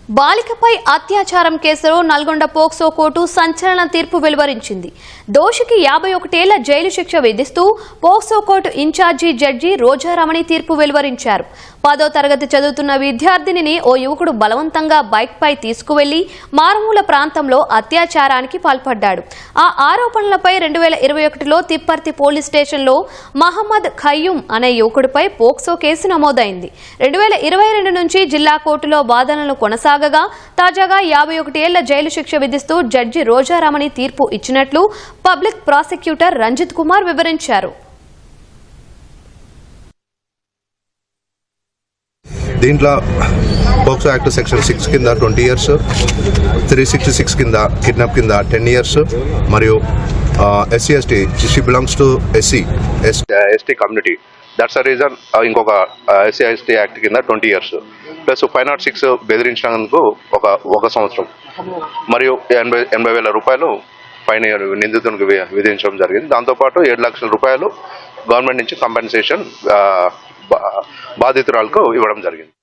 బాలికపై అత్యాచారం కేసులో నల్గొండ పోక్సో కోర్టు సంచలన తీర్పు వెలువరించింది. దోషికి 51 ఏళ్ల జైలు శిక్ష విధిస్తూ POCSO court in-charge judge Rojaramani తీర్పు వెలువరించారు. 10వ తరగతి చదువుతున్న విద్యార్థినిని ఓ యువకుడు బలవంతంగా బైక్పై తీసుకువెళ్లి మారుమూల ప్రాంతంలో అత్యాచారానికి పాల్పడ్డాడు. ఆ ఆరోపణలపై 2021లో తిప్పర్తి పోలీస్ స్టేషన్లో మహమ్మద్ ఖయ్యూమ్ అనే యువకుడిపై పోక్సో కేసు నమోదైంది. 2022 నుంచి జిల్లా కోర్టులో వాదనలు కొనసాగగా తాజాగా 51 ఏళ్ల జైలు శిక్ష విధిస్తూ జడ్జి రోజారమణి తీర్పు ఇచ్చినట్లు పబ్లిక్ ప్రాసిక్యూటర్ రంజిత్ కుమార్ వివరించారు. దీంట్లో పోక్సో యాక్ట్ సెక్షన్ 6 కింద 20 years, 366 కింద కిడ్నాప్ కింద 10 years మరియు SC/ST she belongs to SC/ST community. That's the reason ఇంకొక SC/ST యాక్ట్ కింద 20 years ప్లస్ 506 బెదిరించినందుకు ఒక సంవత్సరం మరియు 80,000 రూపాయలు ఫైన్ నిందితునికి విధించడం జరిగింది. దాంతోపాటు 7 లక్షల రూపాయలు గవర్నమెంట్ నుంచి కంపెన్సేషన్ బాధితురాలకు ఇవ్వడం జరిగింది.